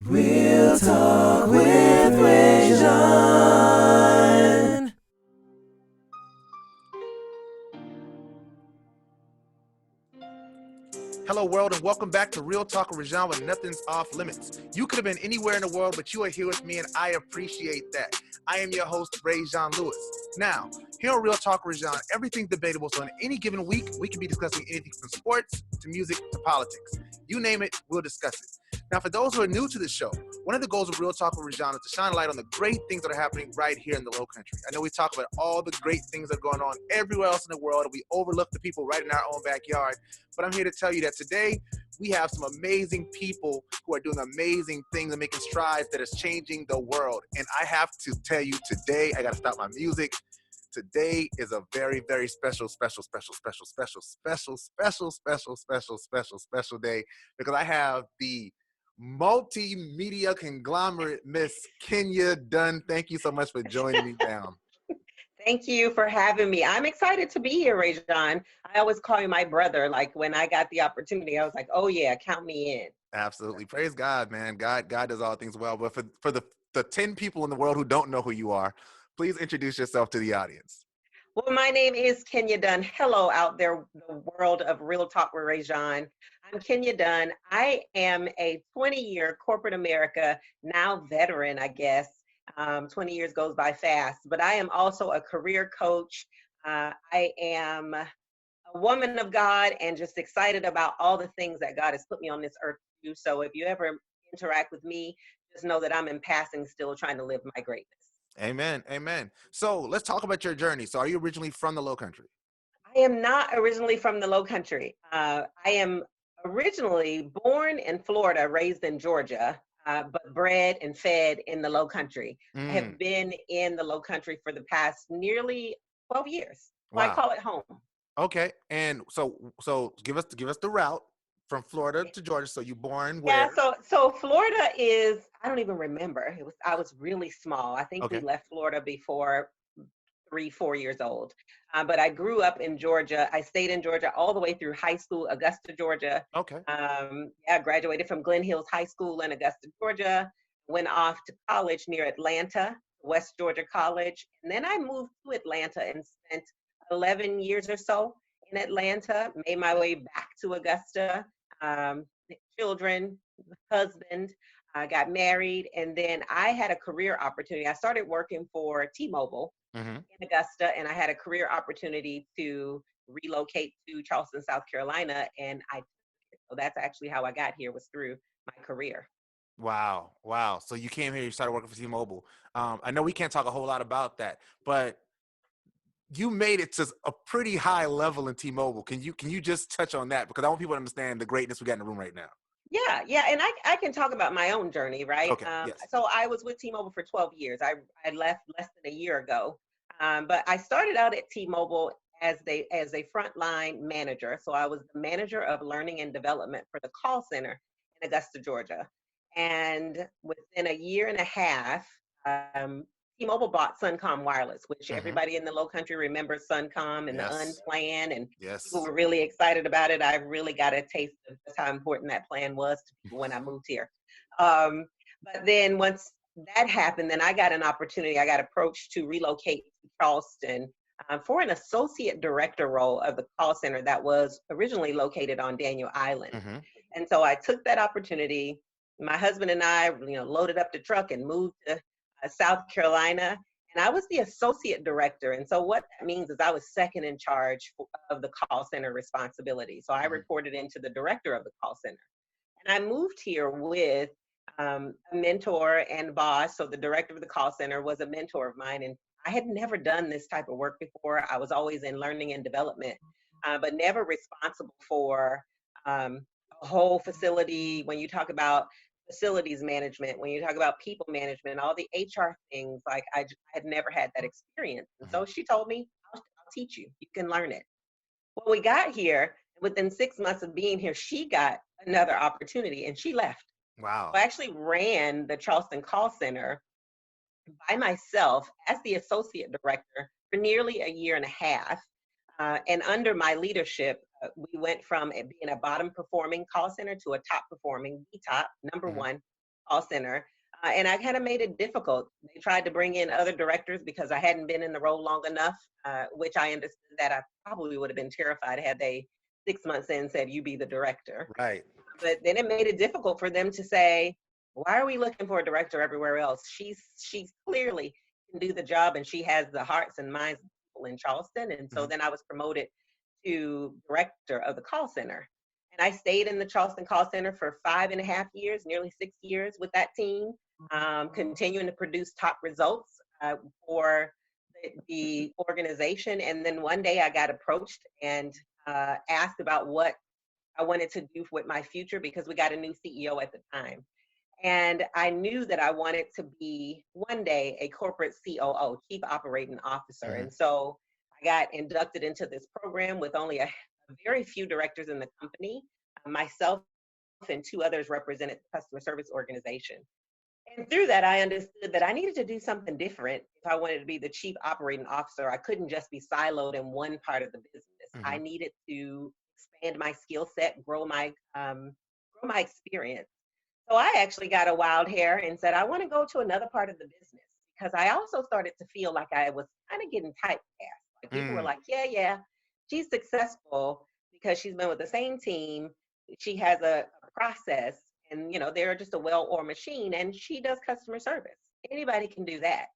Real Talk with Rajon. Hello, world, and welcome back to Real Talk with Rajon, where nothing's off limits. You could have been anywhere in the world, but you are here with me, and I appreciate that. I am your host, Rajon Lewis. Now, here on Real Talk with Rajon, everything's debatable, so in any given week, we can be discussing anything from sports to music to politics. You name it, we'll discuss it. Now, for those who are new to the show, one of the goals of Real Talk with Rajon is to shine a light on the great things that are happening right here in the Low Country. I know we talk about all the great things that are going on everywhere else in the world, and we overlook the people right in our own backyard. But I'm here to tell you that today we have some amazing people who are doing amazing things and making strides that is changing the world. And I have to tell you today, I got to stop my music. Today is a very, very special day because I have the multimedia conglomerate, Miss Kenya Dunn. Thank you so much for joining me down. Thank you for having me. I'm excited to be here, Rajon. I always call you my brother. Like when I got the opportunity, I was like, oh yeah, count me in. Absolutely. Praise God, man. God does all things well. But for the 10 people in the world who don't know who you are, please introduce yourself to the audience. Well, my name is Kenya Dunn. Hello out there, the world of Real Talk with Rajon. I'm Kenya Dunn. I am a 20-year corporate America, now veteran, I guess. 20 years goes by fast, but I am also a career coach. I am a woman of God and just excited about all the things that God has put me on this earth to do. So if you ever interact with me, just know that I'm in passing still trying to live my greatness. Amen. Amen. So let's talk about your journey. So are you originally from the Low Country? I am not originally from the Low Country. I am originally born in Florida, raised in Georgia, but bred and fed in the Low Country. I have been in the Low Country for the past nearly 12 years. So Wow. I call it home. Okay. And so give us the route from Florida to Georgia. So you born where? Yeah, so Florida is, I don't even remember. I was really small. I think we left Florida before 3-4 years old. But I grew up in Georgia. I stayed in Georgia all the way through high school, Augusta, Georgia. Okay. I graduated from Glen Hills High School in Augusta, Georgia. Went off to college near Atlanta, West Georgia College. And then I moved to Atlanta and spent 11 years or so in Atlanta. Made my way back to Augusta. Children, husband, got married. And then I had a career opportunity. I started working for T-Mobile in Augusta, and I had a career opportunity to relocate to Charleston, South Carolina, and I took it. So that's actually how I got here, was through my career. Wow. So you came here, you started working for T-Mobile. I know we can't talk a whole lot about that, but you made it to a pretty high level in T-Mobile. Can you just touch on that? Because I want people to understand the greatness we got in the room right now. Yeah, and I can talk about my own journey, right? Okay, yes. So I was with T-Mobile for 12 years. I left less than a year ago, but I started out at T-Mobile as a frontline manager. So I was the manager of learning and development for the call center in Augusta, Georgia. And within a year and a half, T-Mobile bought Suncom Wireless, which everybody in the Low Country remembers Suncom and the unplan, and people were really excited about it. I really got a taste of just how important that plan was to people when I moved here. But then once that happened, then I got an opportunity. I got approached to relocate to Charleston for an associate director role of the call center that was originally located on Daniel Island. And so I took that opportunity. My husband and I, loaded up the truck and moved to South Carolina, and I was the associate director. And so what that means is I was second in charge of the call center responsibility. So I reported into the director of the call center. And I moved here with a mentor and boss. So the director of the call center was a mentor of mine, and I had never done this type of work before. I was always in learning and development, but never responsible for a whole facility. When you talk about facilities management, when you talk about people management, all the HR things, like I had never had that experience. And so she told me, I'll teach you. You can learn it. Well, we got here. Within 6 months of being here, she got another opportunity and she left. Wow. So I actually ran the Charleston call center by myself as the associate director for nearly a year and a half. And under my leadership, we went from being a bottom performing call center to a top performing, the top, number one call center. And I kind of made it difficult. They tried to bring in other directors because I hadn't been in the role long enough, which I understood that I probably would have been terrified had they 6 months in said, you be the director. Right. But then it made it difficult for them to say, why are we looking for a director everywhere else? She's clearly can do the job, and she has the hearts and minds of people in Charleston. And so then I was promoted to director of the call center. And I stayed in the Charleston call center for 5.5 years, nearly 6 years with that team, continuing to produce top results for the organization. And then one day I got approached and asked about what I wanted to do with my future because we got a new CEO at the time. And I knew that I wanted to be one day a corporate COO, Chief Operating Officer. And so I got inducted into this program with only a very few directors in the company. Myself and 2 others represented the customer service organization. And through that, I understood that I needed to do something different if I wanted to be the chief operating officer. I couldn't just be siloed in one part of the business. I needed to expand my skill set, grow my experience. So I actually got a wild hair and said, I want to go to another part of the business because I also started to feel like I was kind of getting typecast. Like people were like, yeah, she's successful because she's been with the same team. She has a process and, they're just a well-oiled machine and she does customer service. Anybody can do that.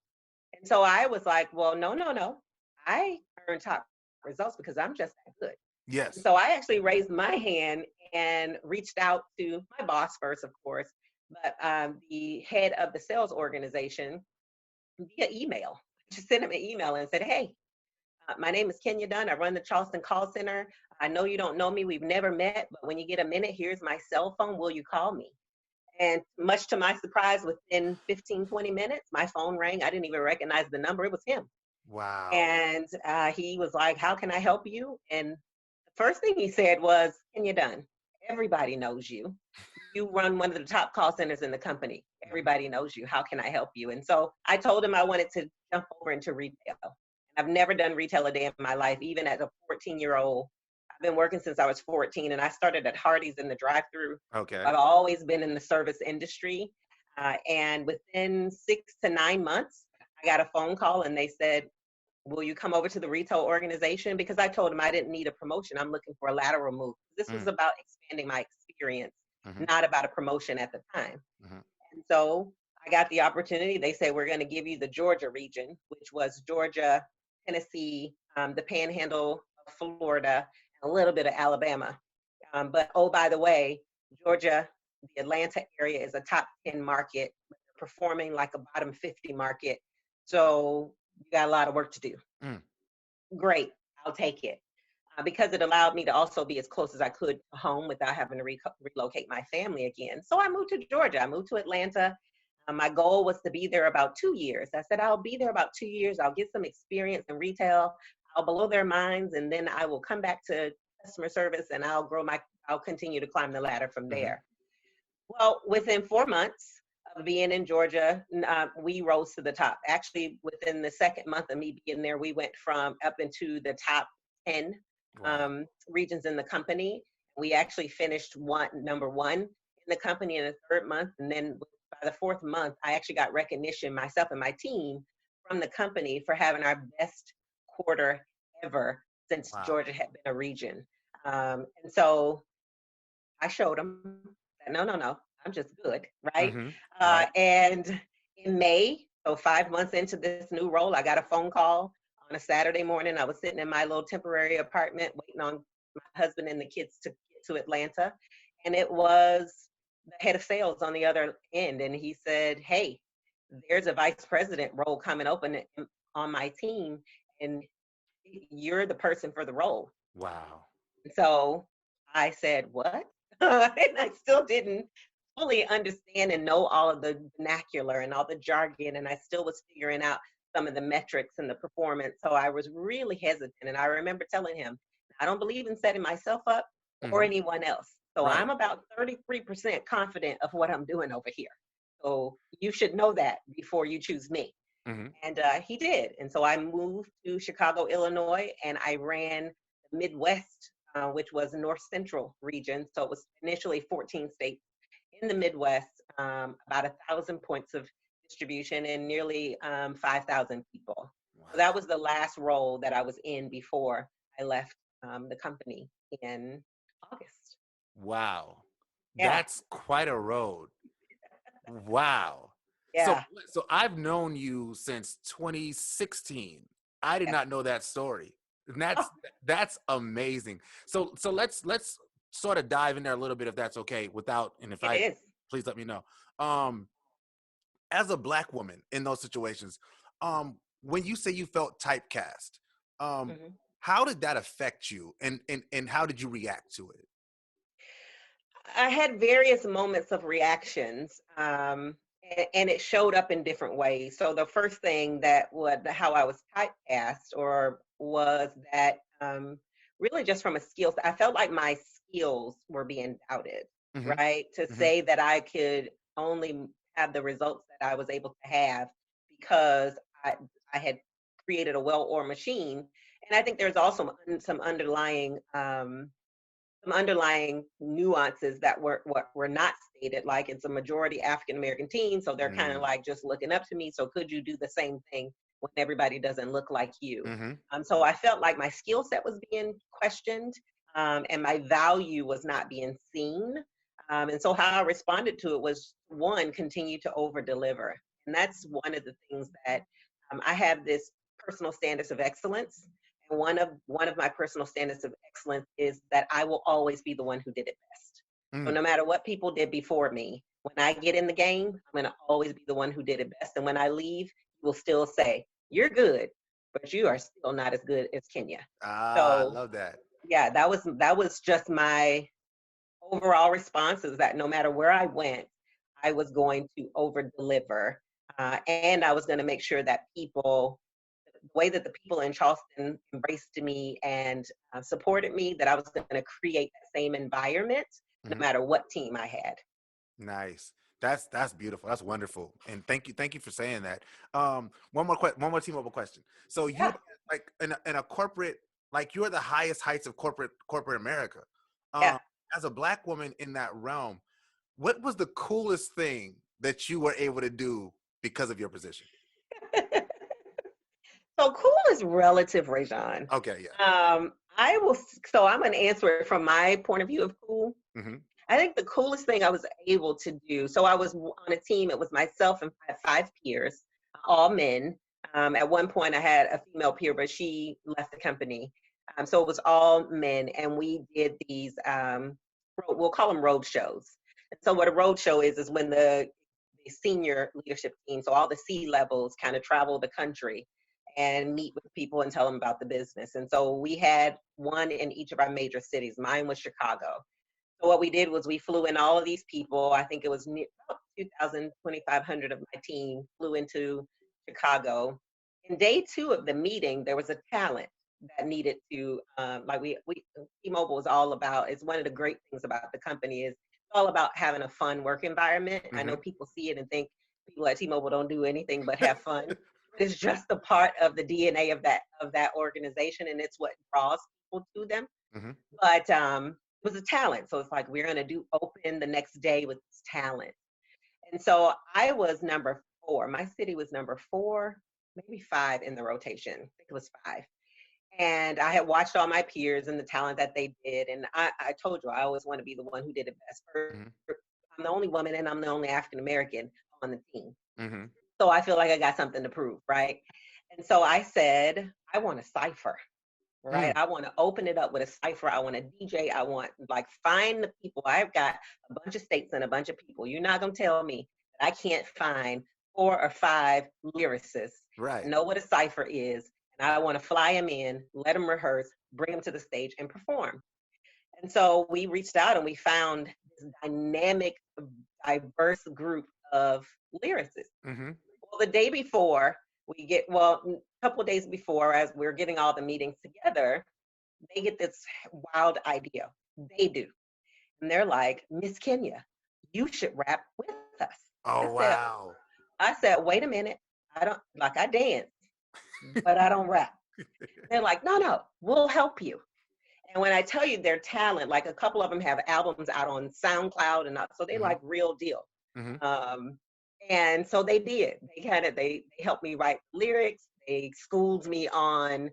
And so I was like, well, no. I earn top results because I'm just that good. Yes. So I actually raised my hand and reached out to my boss first, of course, but the head of the sales organization via email. Just sent him an email and said, hey, my name is Kenya Dunn. I run the Charleston call center. I know you don't know me. We've never met, but when you get a minute, here's my cell phone. Will you call me? And much to my surprise, within 15, 20 minutes, my phone rang. I didn't even recognize the number. It was him. Wow. And he was like, how can I help you? And the first thing he said was, Kenya Dunn, everybody knows you. You run one of the top call centers in the company. Everybody knows you. How can I help you? And so I told him I wanted to jump over into retail. I've never done retail a day in my life, even as a 14-year-old. I've been working since I was 14, and I started at Hardee's in the drive-thru. Okay. I've always been in the service industry. And within 6 to 9 months, I got a phone call, and they said, will you come over to the retail organization? Because I told them I didn't need a promotion. I'm looking for a lateral move. This was about expanding my experience, not about a promotion at the time. And so I got the opportunity. They said, we're going to give you the Georgia region, which was Georgia, Tennessee, the Panhandle of Florida, and a little bit of Alabama. But, oh, by the way, Georgia, the Atlanta area is a top 10 market, performing like a bottom 50 market. So you got a lot of work to do. Great, I'll take it. Because it allowed me to also be as close as I could to home without having to relocate my family again. So I moved to Georgia. I moved to Atlanta. My goal was to be there about 2 years. I said, I'll be there about 2 years. I'll get some experience in retail. I'll blow their minds, and then I will come back to customer service, and I'll continue to climb the ladder from there. Well, within 4 months of being in Georgia, we rose to the top. Actually, within the second month of me being there, we went from up into the top 10 regions in the company. We actually finished number 1 in the company in the 3rd month, and then by the 4th month, I actually got recognition, myself and my team, from the company for having our best quarter ever since Georgia had been a region. And so I showed them that no, I'm just good, right? And in May, so 5 months into this new role, I got a phone call on a Saturday morning. I was sitting in my little temporary apartment waiting on my husband and the kids to get to Atlanta. And it was the head of sales on the other end. And he said, hey, there's a vice president role coming open on my team, and you're the person for the role. Wow. So I said, what? And I still didn't fully understand and know all of the vernacular and all the jargon. And I still was figuring out some of the metrics and the performance. So I was really hesitant. And I remember telling him, I don't believe in setting myself up or anyone else. So I'm about 33% confident of what I'm doing over here. So you should know that before you choose me. And he did. And so I moved to Chicago, Illinois, and I ran the Midwest, which was North Central region. So it was initially 14 states in the Midwest about 1,000 points of distribution and nearly 5,000 people. So that Wow. was the last role that I was in before I left the company in August. Wow. Yeah, That's quite a road. Wow. So yeah. so I've known you since 2016. I did Yeah. not know that story. And Oh, that's amazing. So let's sort of dive in there a little bit if that's okay without and if it I is. please let me know. Um as a black woman in those situations, when you say you felt typecast, um Mhm. how did that affect you and how did you react to it? I had various moments of reactions, and it showed up in different ways. So the first thing that would how I was typecast or was that really just from a skills, I felt like my skills were being doubted, Hmm. right? To Hmm. say that I could only have the results that I was able to have because I had created a well-oiled machine. And I think there's also some underlying nuances that were not stated. Like it's a majority African American team, so they're kind of Mm. like just looking up to me. So could you do the same thing when everybody doesn't look like you? Hmm. So I felt like my skill set was being questioned, and my value was not being seen. And so how I responded to it was one, continue to over deliver, and that's one of the things that I have this personal standards of excellence, and one of my personal standards of excellence is that I will always be the one who did it best. So Mm. no matter what people did before me, when I get in the game, I'm going to always be the one who did it best. And when I leave, you will still say, "You're good, but you are still not as good as Kenya." Ah, I So love that. yeah, that was just my overall response, is that no matter where I went, I was going to over deliver, and I was going to make sure that the way that the people in Charleston embraced me and supported me, that I was going to create that same environment no Mhm. matter what team I had. Nice. That's beautiful. That's wonderful. And thank you for saying that. One more T-Mobile question. So you Yeah, like in a corporate, like you're the highest heights of corporate America. yeah. Um, as a black woman in that realm, what was the coolest thing that you were able to do because of your position? So cool is relative, Rajon. Okay, yeah. I will. So I'm going to answer it from my point of view of cool. Hmm. I think the coolest thing I was able to do. So I was on a team. It was myself and five peers, all men. At one point, I had a female peer, but she left the company. So it was all men, and we did these. We'll call them road shows. And so what a road show is when the senior leadership team, so all the C levels, kind of travel the country and meet with people and tell them about the business. And so we had one in each of our major cities. Mine was Chicago. So what we did was we flew in all of these people. I think it was about 2,000, 2,500 of my team flew into Chicago. In day two of the meeting, there was a talent that needed to, like we T-Mobile is all about, it's one of the great things about the company is it's all about having a fun work environment. I know Hmm. people see it and think people at T-Mobile don't do anything but have fun. It's just a part of the DNA of that organization, and it's what draws people to them. Hmm. But it was a talent. So it's like we're gonna do open the next day with this talent. And so I was number four. My city was number four, maybe five in the rotation. I think it was five. And I had watched all my peers and the talent that they did. And I told you I always want to be the one who did it best. Hmm. I'm the only woman and I'm the only African American on the team. Hmm. So I feel like I got something to prove, right? And so I said, I want a cipher. Right. Mm. I want to open it up with a cipher. I want a DJ. I want like find the people. I've got a bunch of states and a bunch of people. You're not gonna tell me that I can't find 4 or 5 lyricists that Right. know what a cipher is. And I want to fly them in, let them rehearse, bring them to the stage and perform. And so we reached out and we found this dynamic, diverse group of lyricists. Hmm. Well, the day before, a couple of days before, as we're getting all the meetings together, they get this wild idea. They do. And they're like, "Miss Kenya, you should rap with us." I Oh said, wow. I said, "Wait a minute. I dance, but I don't rap." They're like, "No, no, we'll help you." And when I tell you their talent, like a couple of them have albums out on SoundCloud, and so they Hmm. like real deal. Mm-hmm. Um, and so they did. They helped me write lyrics. They schooled me on,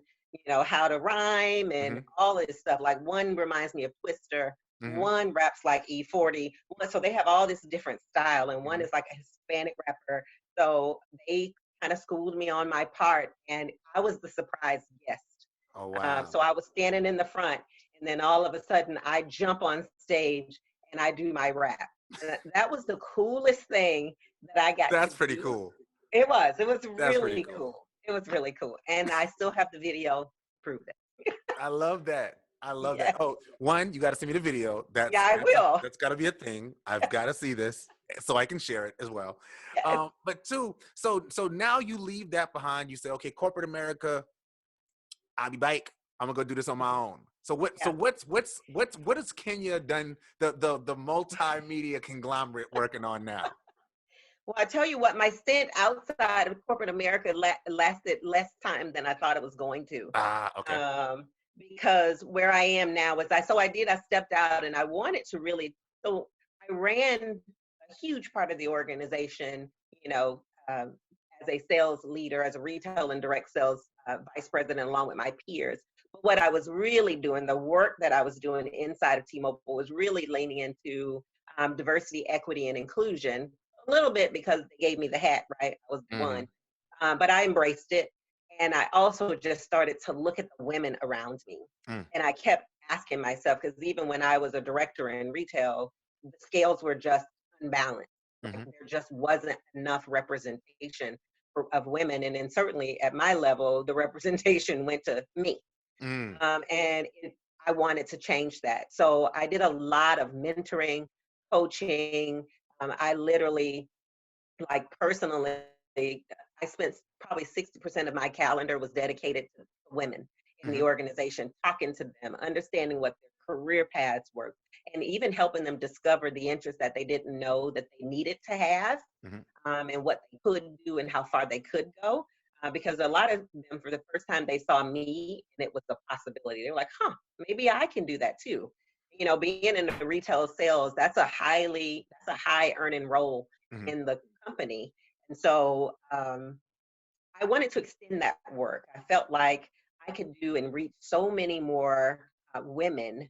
how to rhyme and Mm-hmm. all of this stuff. Like one reminds me of Twister, Mm-hmm. one raps like E40. So they have all this different style, and one Mm-hmm. is like a Hispanic rapper. So they kind of schooled me on my part, and I was the surprise guest. Oh, wow. So I was standing in the front, and then all of a sudden I jump on stage and I do my rap. And that was the coolest thing that I got to That's pretty do. cool. It was. It was That's pretty really cool. cool. It was really cool. And I still have the video to prove it. I love that. I love that. Yes. Oh, one, you got to send me the video. Yeah, I will. That's got to be a thing. I've got to see this so I can share it as well. Yes. But two, so now you leave that behind. You say, okay, corporate America, I'll be back. I'm gonna go do this on my own. So Yeah. what has Kenya done? The multimedia conglomerate working on now? Well, I tell you what, my stint outside of corporate America lasted less time than I thought it was going to. Ah, okay. Because where I am now I stepped out and I wanted to really, so I ran a huge part of the organization, as a sales leader, as a retail and direct sales vice president, along with my peers. But what I was really doing, the work that I was doing inside of T-Mobile was really leaning into diversity, equity, and inclusion, a little bit because they gave me the hat, right? I was the Mm-hmm. one. But I embraced it. And I also just started to look at the women around me. Mm. And I kept asking myself, because even when I was a director in retail, the scales were just unbalanced. Like Mm-hmm. there just wasn't enough representation of women. And then certainly at my level, the representation went to me. Mm. I wanted to change that. So I did a lot of mentoring, coaching. I literally, like personally, I spent probably 60% of my calendar was dedicated to women in the Mm-hmm. organization, talking to them, understanding what their career paths were, and even helping them discover the interests that they didn't know that they needed to have, Mm-hmm. and what they could do and how far they could go. Because a lot of them, for the first time, they saw me and it was a possibility. They were like, huh, maybe I can do that too. Being in the retail sales, that's a high earning role Mm-hmm. in the company. And so I wanted to extend that work. I felt like I could do and reach so many more women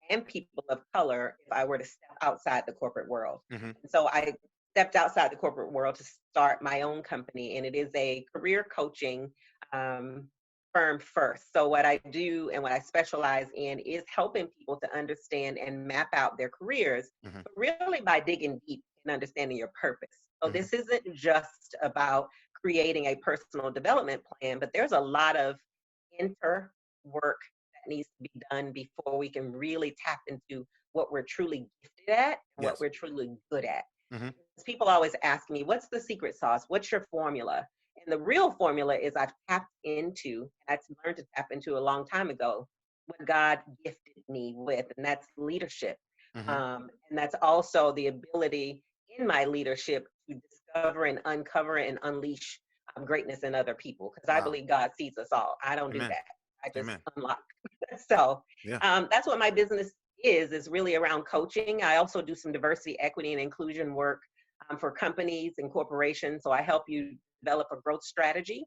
and people of color if I were to step outside the corporate world. Mm-hmm. And so I stepped outside the corporate world to start my own company, and it is a career coaching um, firm first. So what I do and what I specialize in is helping people to understand and map out their careers, Mm-hmm. but really by digging deep and understanding your purpose. So Mm-hmm. this isn't just about creating a personal development plan, but there's a lot of inter work that needs to be done before we can really tap into what we're truly gifted at and what Yes. we're truly good at. Mm-hmm. People always ask me, what's the secret sauce? What's your formula? And the real formula is I've tapped into, and I've learned to tap into a long time ago, what God gifted me with, and that's leadership. Mm-hmm. And that's also the ability in my leadership to discover and uncover and unleash greatness in other people, because I Wow. believe God sees us all. I don't do Amen. that. I just Amen. unlock. So Yeah. that's what my business is really around coaching. I also do some diversity, equity, and inclusion work for companies and corporations. So I help you develop a growth strategy.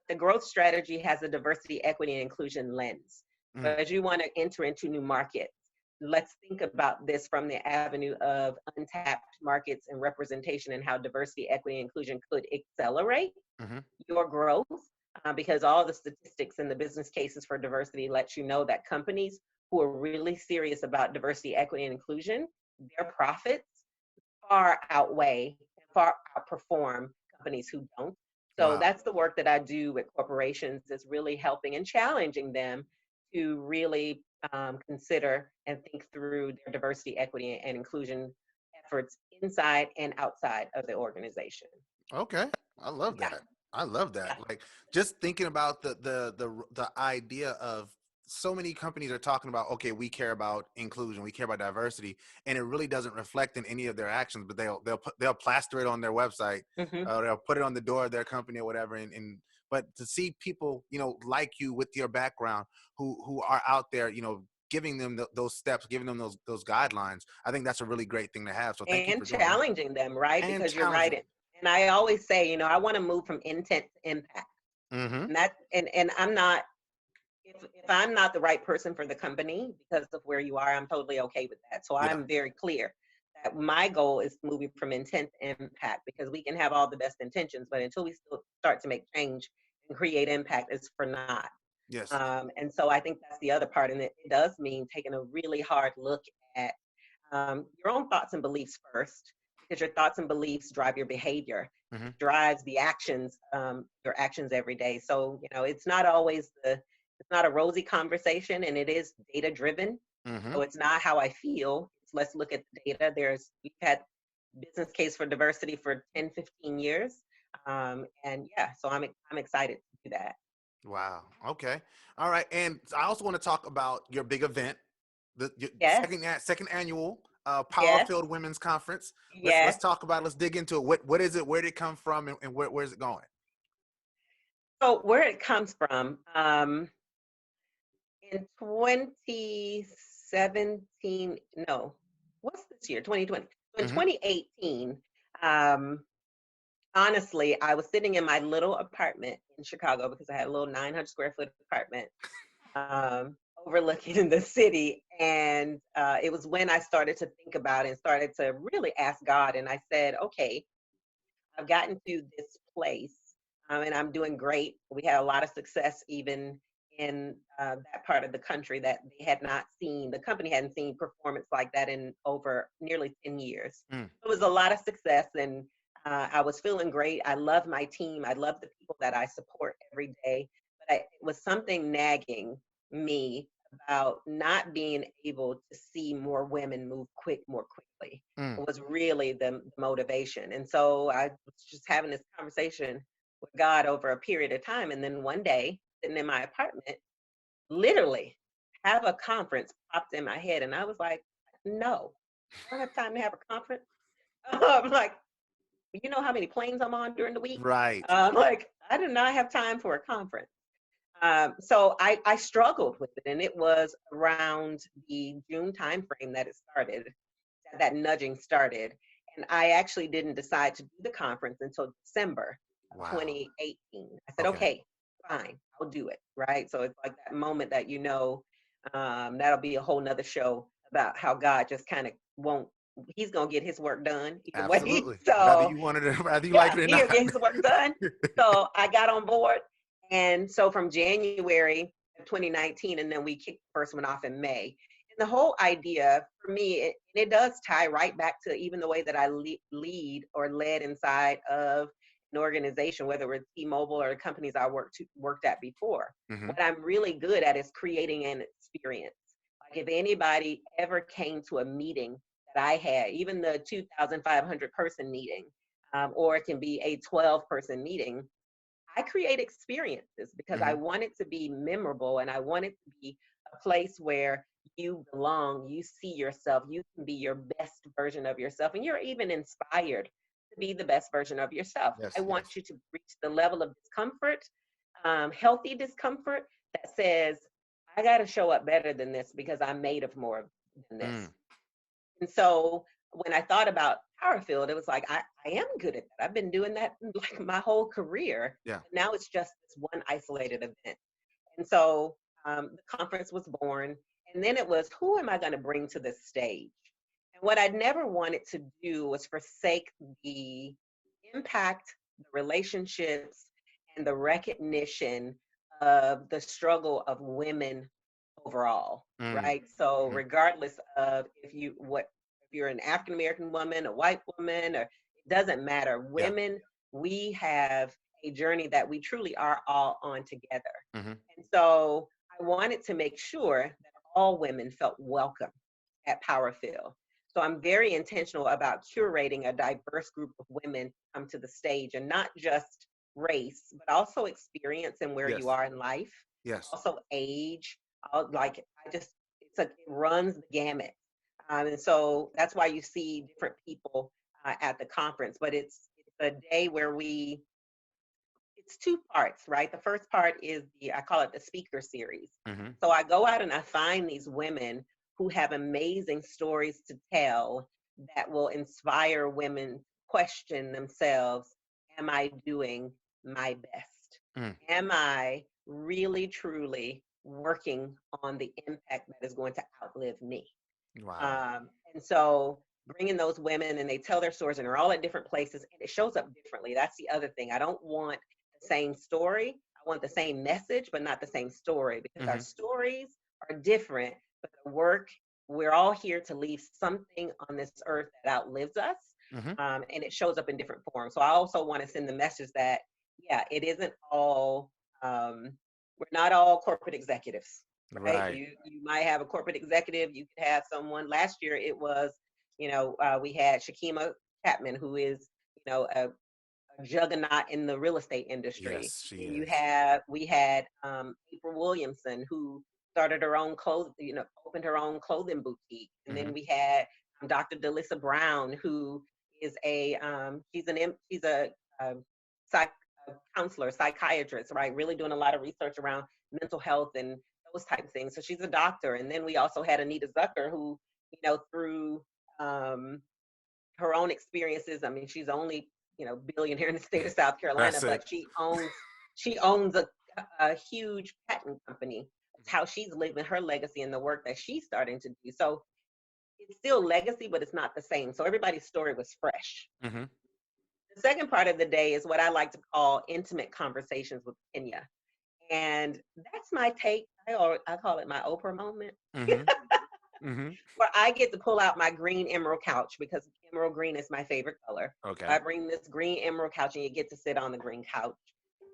The growth strategy has a diversity, equity, and inclusion lens. So Mm. as you want to enter into new markets, let's think about this from the avenue of untapped markets and representation, and how diversity, equity, and inclusion could accelerate Mm-hmm. your growth. Because all the statistics and the business cases for diversity let you know that companies who are really serious about diversity, equity, and inclusion, their profits far outweigh and far outperform companies who don't. So Wow. that's the work that I do with corporations, is really helping and challenging them to really consider and think through their diversity, equity, and inclusion efforts inside and outside of the organization. Okay. I love Yeah, that. I love that. yeah. Like just thinking about the idea of so many companies are talking about, okay, we care about inclusion, we care about diversity, and it really doesn't reflect in any of their actions, but they'll plaster it on their website, Hmm. they'll put it on the door of their company or whatever, and but to see people, like you with your background who are out there, giving them those steps, giving them those guidelines. I think that's a really great thing to have. So thank you And for doing that. challenging them, right? And Because you're right. challenging. And I always say, I want to move from intent to impact. Mm-hmm. And I'm not, if I'm not the right person for the company because of where you are, I'm totally okay with that. So Yeah. I'm very clear that my goal is moving from intent to impact, because we can have all the best intentions, but until we still start to make change and create impact, it's for naught. Yes. And so I think that's the other part. And it does mean taking a really hard look at your own thoughts and beliefs first, because your thoughts and beliefs drive your behavior, Mm-hmm. drives the actions, your actions every day. So, it's not always it's not a rosy conversation, and it is data driven. Mm-hmm. So it's not how I feel. It's let's look at the data. We've had business case for diversity for 10, 15 years. And yeah, so I'm excited to do that. Wow. Okay. All right. And I also want to talk about your big event, your Yes, second annual Power yes, Field Women's Conference. Let's yes. talk about it. Let's dig into it. What is it? Where did it come from? And where's it going? So where it comes from, in 2017, no, what's this year? 2020. So in Mm-hmm. 2018, um, honestly, I was sitting in my little apartment in Chicago, because I had a little 900 square foot apartment, um, overlooking the city. And it was when I started to think about it and started to really ask God. And I said, okay, I've gotten to this place, and I'm doing great. We had a lot of success even in that part of the country that they had not seen. The company hadn't seen performance like that in over nearly 10 years. Mm. It was a lot of success, and I was feeling great. I love my team. I love the people that I support every day. But it was something nagging me about not being able to see more women move more quickly. Mm. Was really the motivation. And so I was just having this conversation with God over a period of time. And then one day, sitting in my apartment, literally have a conference popped in my head. And I was like, no, I don't have time to have a conference. I'm like, you know how many planes I'm on during the week? Right. Like, I do not have time for a conference. So I struggled with it. And it was around the June timeframe that it started, that nudging started. And I actually didn't decide to do the conference until December of Wow. 2018. I said, Okay. okay, fine, I'll do it. Right. So it's like that moment that, that'll be a whole nother show about how God just kind of won't, he's going to get his work done either way. Absolutely. Whether So you wanted it, whether you like yeah, it or he'll not. get his work done. So I got on board. And so from January of 2019, and then we kicked the first one off in May. And the whole idea for me, it does tie right back to even the way that I lead or led inside of an organization, whether it's T-Mobile or the companies I worked at before. Mm-hmm. What I'm really good at is creating an experience. Like if anybody ever came to a meeting that I had, even the 2,500 person meeting, or it can be a 12-person meeting, I create experiences because I Mm-hmm. want it to be memorable, and I want it to be a place where you belong, you see yourself, you can be your best version of yourself, and you're even inspired to be the best version of yourself. I Yes. Yes. want you to reach the level of discomfort, healthy discomfort, that says, I got to show up better than this because I'm made of more than this. Mm. And so when I thought about Powerfield, it was like, I am good at that. I've been doing that like my whole career. Yeah. Now it's just this one isolated event. And so the conference was born. And then it was, who am I going to bring to the stage? And what I'd never wanted to do was forsake the impact, the relationships, and the recognition of the struggle of women overall, Mm. right? So Mm-hmm. regardless of if you're an African American woman, a white woman, or it doesn't matter. Yeah. Women, we have a journey that we truly are all on together. Mm-hmm. And so I wanted to make sure that all women felt welcome at Powerfield. So I'm very intentional about curating a diverse group of women to come to the stage, and not just race, but also experience and where you Yes. are in life, Yes. also age. Like it runs the gamut. And so that's why you see different people at the conference. But it's a day where it's two parts, right? The first part is I call it the speaker series. Mm-hmm. So I go out and I find these women who have amazing stories to tell that will inspire women to question themselves. Am I doing my best? Mm. Am I really, truly working on the impact that is going to outlive me? Wow. And so bringing those women and they tell their stories and they're all at different places and it shows up differently. That's the other thing. I don't want the same story. I want the same message, but not the same story because our Mm-hmm. stories are different, but the work, we're all here to leave something on this earth that outlives us. Mm-hmm. And it shows up in different forms. So I also want to send the message that, yeah, it isn't all, we're not all corporate executives, right? Right. You might have a corporate executive. You could have someone. Last year it was, we had Shakima Chapman, who is, a juggernaut in the real estate industry. Yes, she And is. we had April Williamson, who started her own clothes, opened her own clothing boutique. And Mm-hmm. then we had Dr. Delissa Brown, who is she's a psych a counselor, psychiatrist, right? Really doing a lot of research around mental health and those type of things. So she's a doctor. And then we also had Anita Zucker, who, through um, her own experiences. I mean, she's only, billionaire in the state of South Carolina, That's it. but she owns a huge patent company. That's how she's living her legacy and the work that she's starting to do. So it's still legacy, but it's not the same. So everybody's story was fresh. Mm-hmm. The second part of the day is what I like to call intimate conversations with Kenya. And that's my take. I call it my Oprah moment, Mm-hmm. Mm-hmm. where I get to pull out my green emerald couch because emerald green is my favorite color. Okay. I bring this green emerald couch and you get to sit on the green couch.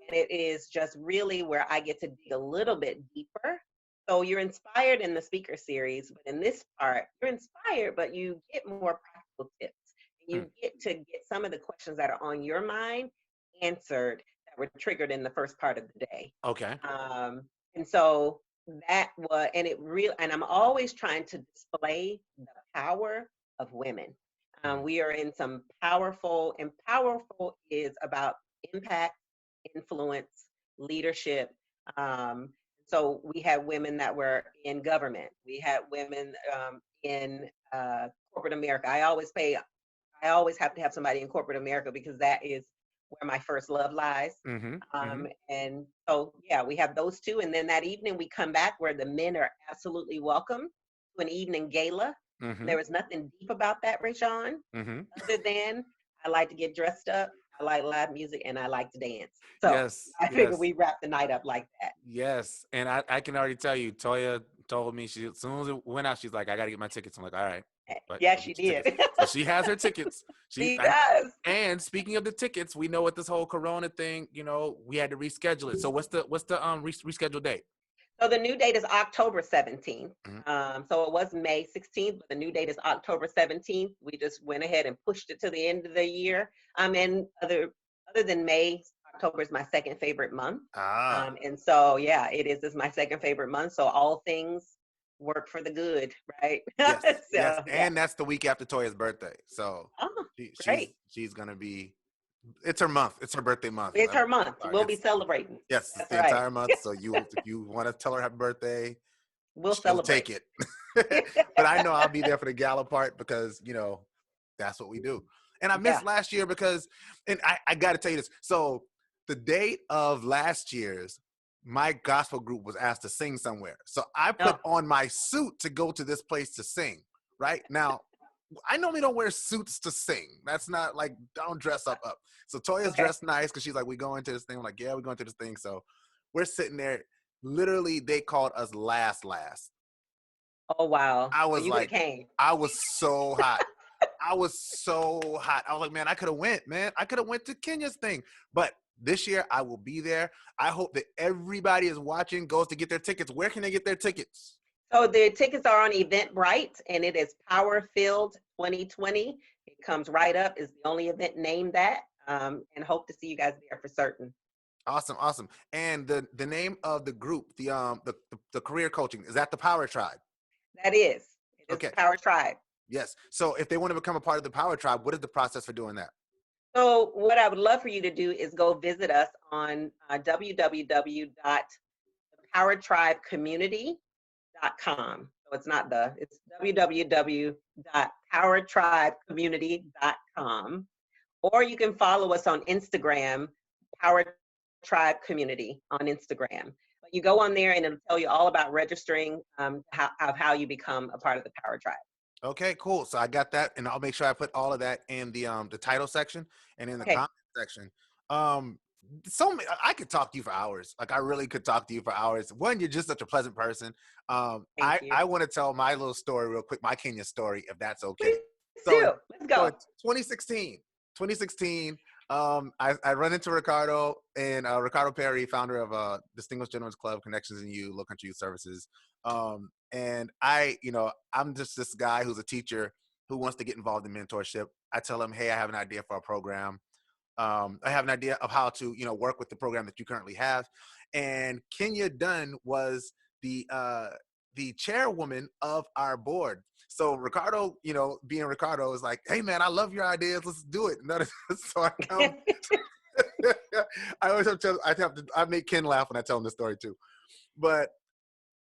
And it is just really where I get to dig a little bit deeper. So you're inspired in the speaker series, but in this part, you're inspired, but you get more practical tips. Mm. You get to get some of the questions that are on your mind answered that were triggered in the first part of the day. Okay. Um, and so and I'm always trying to display the power of women. Mm. We are in some and powerful is about impact, influence, leadership. Um, so we had women that were in government. We had women in corporate America. I always have to have somebody in corporate America because that is where my first love lies. Mm-hmm. Mm-hmm. And so, yeah, we have those two. And then that evening we come back where the men are absolutely welcome to an evening gala. Mm-hmm. There was nothing deep about that, Rayshawn, Mm-hmm. other than I like to get dressed up, I like live music, and I like to dance. So Yes. I figured Yes. we wrap the night up like that. Yes. And I can already tell you, Toya told me as soon as it went out, she's like, I gotta get my tickets. I'm like, all right. But Yeah, go she get your did. tickets. So she has her tickets. She does. And speaking of the tickets, we know with this whole Corona thing, we had to reschedule it. So what's the rescheduled date? So the new date is October 17th. Mhm. So it was May 16th, but the new date is October 17th. We just went ahead and pushed it to the end of the year. And other than May, October is my second favorite month. Ah, And so, yeah, it's my second favorite month. So all things work for the good, right? yes, yes. So, yeah. And that's the week after Toya's birthday. So Oh, she's great. she's gonna be. It's her month. It's her birthday month. It's I'm her month. sorry. We'll be celebrating. Yes, it's That's the right. entire month. So if you want to tell her happy birthday, We'll she'll take celebrate. it. But I know I'll be there for the gala part because that's what we do. And I Yeah. missed last year because, and I got to tell you this. So the date of last year's, my gospel group was asked to sing somewhere. So I put Oh, on my suit to go to this place to sing. Right now, I normally don't wear suits to sing. That's not like, don't dress up. So Toya's okay. dressed nice because she's like, we going to this thing. I'm like, yeah, we're going to this thing. So we're sitting there. Literally, they called us last. Oh, wow. I So was you would have like, came. I was so hot. I was so hot. I was like, man, I could have went, man. I could have went to Kenya's thing. But this year I will be there. I hope that everybody is watching, goes to get their tickets. Where can they get their tickets? So the tickets are on Eventbrite, and it is Power Filled 2020. It comes right up. Is the only event named that, and hope to see you guys there for certain. Awesome. And the name of the group, the career coaching, is that the Power Tribe? That is. It is Okay. the Power Tribe. Yes. So if they want to become a part of the Power Tribe, what is the process for doing that? So what I would love for you to do is go visit us on www.powertribecommunity.com. So it's www.powertribecommunity.com. Or you can follow us on Instagram, Power Tribe Community on Instagram. But you go on there and it'll tell you all about registering, how you become a part of the Power Tribe. Okay, cool. So I got that, and I'll make sure I put all of that in the title section and in the Okay, comment section. Um, I could talk to you for hours. Like I really could talk to you for hours. One, you're just such a pleasant person. thank you. I want to tell my little story real quick, my Kenya story, if that's okay. Please So in do. Let's so in go. 2016, I run into Ricardo and Ricardo Perry, founder of Distinguished Gentlemen's Club Connections in You, Low Country Youth Services. And I'm just this guy who's a teacher who wants to get involved in mentorship. I tell him, hey, I have an idea for a program. I have an idea of how to, work with the program that you currently have. And Kenya Dunn was the chairwoman of our board. So Ricardo, being Ricardo, is like, hey man, I love your ideas. Let's do it. So I come. I make Ken laugh when I tell him the story too. But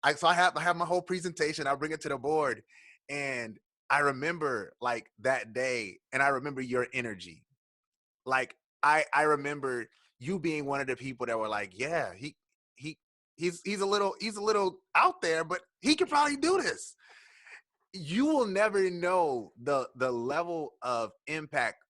I have my whole presentation. I bring it to the board, and I remember like that day, and I remember your energy. Like I remember you being one of the people that were like, yeah, he he's a little out there, but he could probably do this. You will never know the level of impact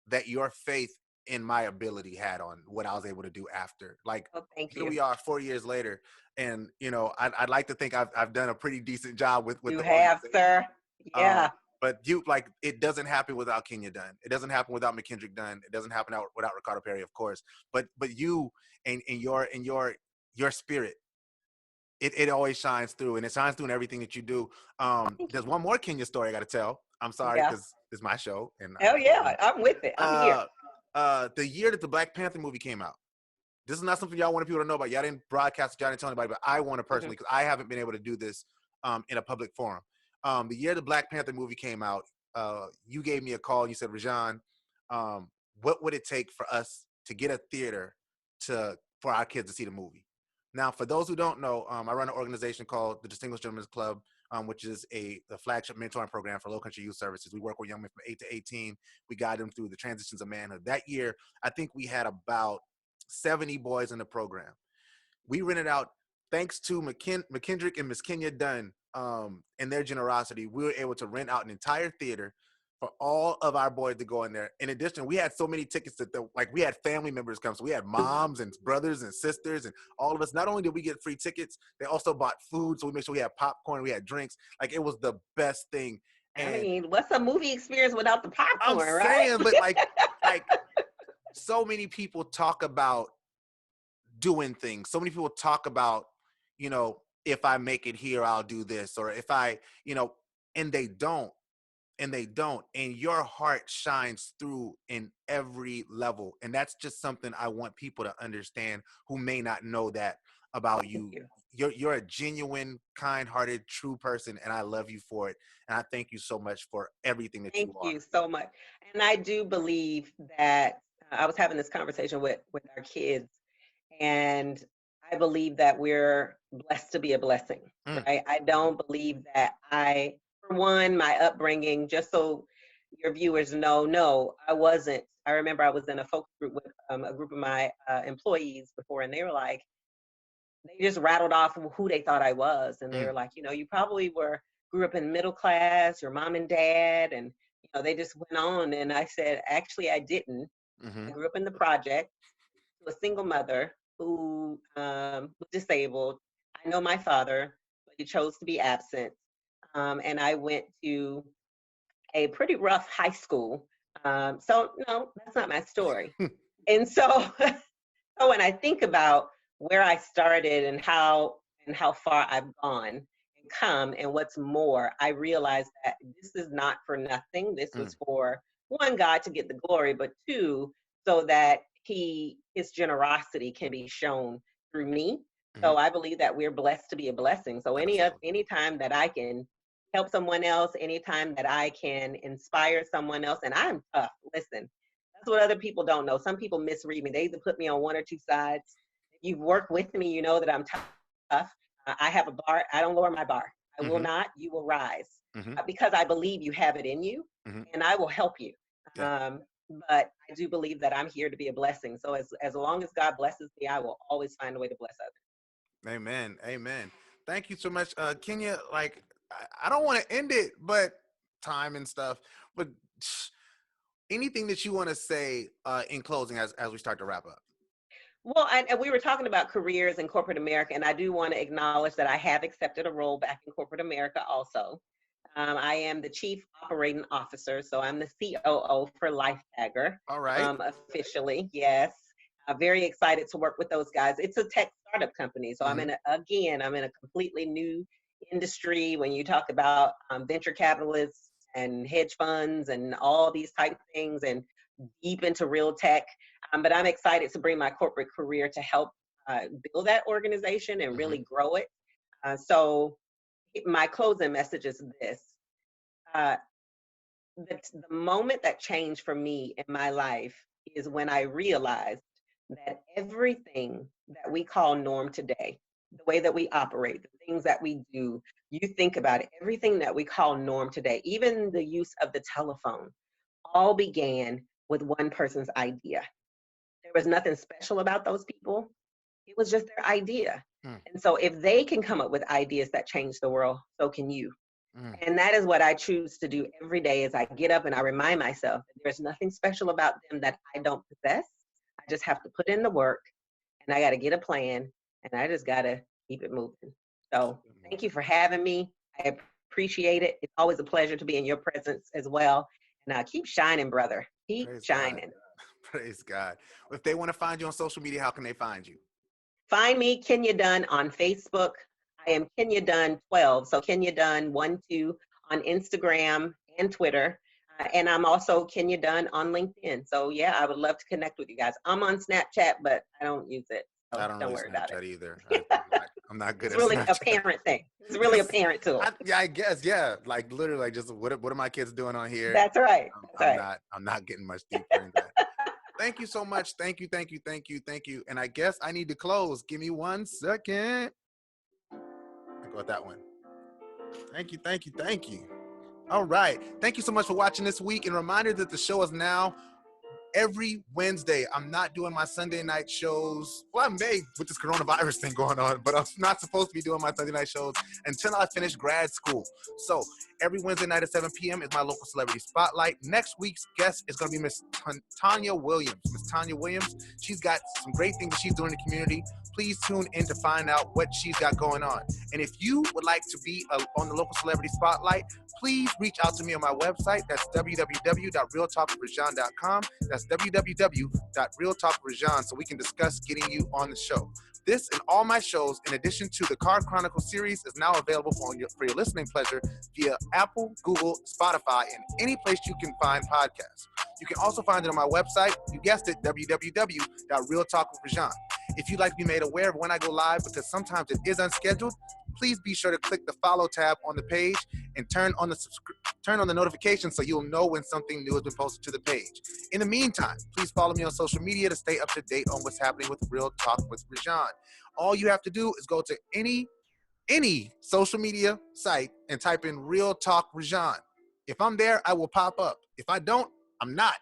that your faith in my ability had on what I was able to do after. Like Oh, thank here you. we are 4 years later, and I'd like to think I've done a pretty decent job with You the have, organization. sir. Yeah. But it doesn't happen without Kenya Dunn. It doesn't happen without McKendrick Dunn. It doesn't happen without Ricardo Perry, of course. But you and your spirit, it always shines through, and it shines through in everything that you do. Thank There's you. one more Kenya story I got to tell. I'm sorry Yeah. because it's my show, and Oh yeah, I'm with it. I'm here. the year that the Black Panther movie came out. This is not something y'all wanted people to know about. Y'all didn't broadcast it, y'all didn't tell anybody, but I want to Hmm. personally, because I haven't been able to do this in a public forum. The year the Black Panther movie came out, you gave me a call. You said, Rajan, what would it take for us to get a theater for our kids to see the movie? Now, for those who don't know, I run an organization called the Distinguished Gentlemen's Club, which is the flagship mentoring program for Low Country Youth Services. We work with young men from 8 to 18. We guide them through the transitions of manhood. That year, I think we had about 70 boys in the program. We rented out, thanks to McKendrick and Miss Kenya Dunn and their generosity, we were able to rent out an entire theater for all of our boys to go in there. In addition, we had so many tickets that we had family members come. So we had moms and brothers and sisters and all of us. Not only did we get free tickets, they also bought food. So we made sure we had popcorn, we had drinks. Like it was the best thing. I And mean, what's a movie experience without the I'm popcorn, right? saying, but like so many people talk about doing things. So many people talk about, if I make it here, I'll do this, or if I, and they don't, and your heart shines through in every level. And that's just something I want people to understand who may not know that about Thank you. you. You're a genuine, kind-hearted, true person, and I love you for it. And I thank you so much for everything that Thank you are. you so much. And I do believe that I was having this conversation with our kids, and I believe that we're blessed to be a blessing, Mm, right? I don't believe that for one, my upbringing, just so your viewers know, no, I wasn't. I remember I was in a focus group with a group of my employees before, and they were like, they just rattled off who they thought I was. And they mm, were like, you probably grew up in middle class, your mom and dad, and they just went on. And I said, actually, I didn't. mm-hmm. I grew up in the project to a single mother who was disabled. I know my father, but he chose to be absent. And I went to a pretty rough high school. So no, that's not my story. And so, so when I think about where I started and how far I've gone and come and what's more, I realized that this is not for nothing. This Mm, was for one, God to get the glory, but two, so that his generosity can be shown through me. mm-hmm. So I believe that we're blessed to be a blessing. So Absolutely. any time that I can help someone else, anytime that I can inspire someone else, and I'm tough. Listen, That's what other people don't know. Some people misread me. They either put me on one or two sides. If you've worked with me, you know that I'm tough. I have a bar. I don't lower my bar. I will Mm-hmm. not. You will rise Mm-hmm. because I believe you have it in you, Mm-hmm. and I will help you. Yeah. But I do believe that I'm here to be a blessing. So as long as God blesses me, I will always find a way to bless others. Amen. Amen. Thank you so much, Kenya. Like, I don't want to end it, but time and stuff. But anything that you want to say in closing as we start to wrap up? Well, and we were talking about careers in corporate America, and I do want to acknowledge that I have accepted a role back in corporate America also. I am the Chief Operating Officer, so I'm the COO for Lifetagger, All right. officially, yes. Very excited to work with those guys. It's a tech startup company, so Mm-hmm. I'm in a completely new industry. When you talk about venture capitalists and hedge funds and all these type of things, and deep into real tech, but I'm excited to bring my corporate career to help build that organization and Mm-hmm. really grow it. So my closing message is this. Uh, the moment that changed for me in my life is when I realized that everything that we call norm today, the way that we operate, the things that we do, you think about it, everything that we call norm today, even the use of the telephone, all began with one person's idea. There was nothing special about those people. It was just their idea. Mm. And so if they can come up with ideas that change the world, so can you. Mm. And that is what I choose to do every day as I get up and I remind myself that there's nothing special about them that I don't possess. I just have to put in the work and I got to get a plan and I just got to keep it moving. So thank you for having me. I appreciate it. It's always a pleasure to be in your presence as well. And keep shining, brother. Keep Praise God. shining. Praise God. If they want to find you on social media, how can they find you? Find me, Kenya Dunn, on Facebook. I am Kenya Dunn 12. So Kenya Dunn 1 2 on Instagram and Twitter. And I'm also Kenya Dunn on LinkedIn. So yeah, I would love to connect with you guys. I'm on Snapchat, but I don't use it. So I don't don't really worry about it. Snapchat either. I'm not good It's at really a Snapchat. parent thing. It's really a parent tool. Yeah, I guess. Yeah, like literally, like just what are my kids doing on here? That's right. That's right. I'm not getting much deeper in that. Thank you so much. Thank you. And I guess I need to close. Give me 1 second. I got that one. Thank you. All right. Thank you so much for watching this week. And reminder that the show is now every Wednesday. I'm not doing my Sunday night shows. Well, I may with this coronavirus thing going on, but I'm not supposed to be doing my Sunday night shows until I finish grad school. So every Wednesday night at 7 p.m. is my local celebrity spotlight. Next week's guest is going to be Miss Tanya Williams. Miss Tanya Williams, she's got some great things that she's doing in the community. Please tune in to find out what she's got going on. And if you would like to be on the local celebrity spotlight, please reach out to me on my website. That's www.realtalkwithrajan.com. That's www.realtalkwithrajan, so we can discuss getting you on the show. This and all my shows, in addition to the Car Chronicle series, is now available for your listening pleasure via Apple, Google, Spotify, and any place you can find podcasts. You can also find it on my website. You guessed it, www.realtalkwithrajan. If you'd like to be made aware of when I go live, because sometimes it is unscheduled, please be sure to click the follow tab on the page and turn on the notifications so you'll know when something new has been posted to the page. In the meantime, please follow me on social media to stay up to date on what's happening with Real Talk with Rajan. All you have to do is go to any social media site and type in Real Talk Rajan. If I'm there, I will pop up. If I don't, I'm not.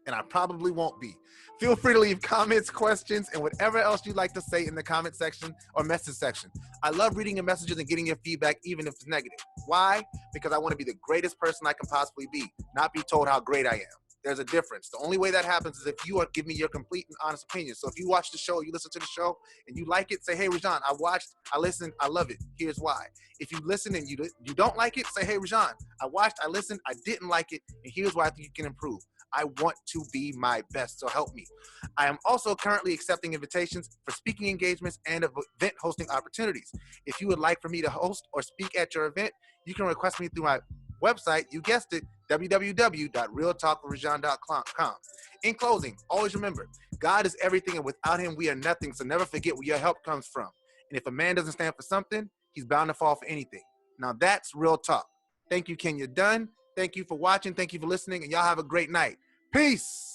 And I probably won't be. Feel free to leave comments, questions, and whatever else you'd like to say in the comment section or message section. I love reading your messages and getting your feedback, even if it's negative. Why? Because I want to be the greatest person I can possibly be, not be told how great I am. There's a difference. The only way that happens is if you are giving me your complete and honest opinion. So if you watch the show, you listen to the show, and you like it, say, hey, Rajan, I watched, I listened, I love it. Here's why. If you listen and you don't like it, say, hey, Rajan, I watched, I listened, I didn't like it, and here's why I think you can improve. I want to be my best, so help me. I am also currently accepting invitations for speaking engagements and event hosting opportunities. If you would like for me to host or speak at your event, you can request me through my website, you guessed it, www.realtalkwithrajan.com. In closing, always remember, God is everything, and without him, we are nothing, so never forget where your help comes from. And if a man doesn't stand for something, he's bound to fall for anything. Now that's real talk. Thank you, Kenya Dunn. Thank you for watching. Thank you for listening, and y'all have a great night. Peace.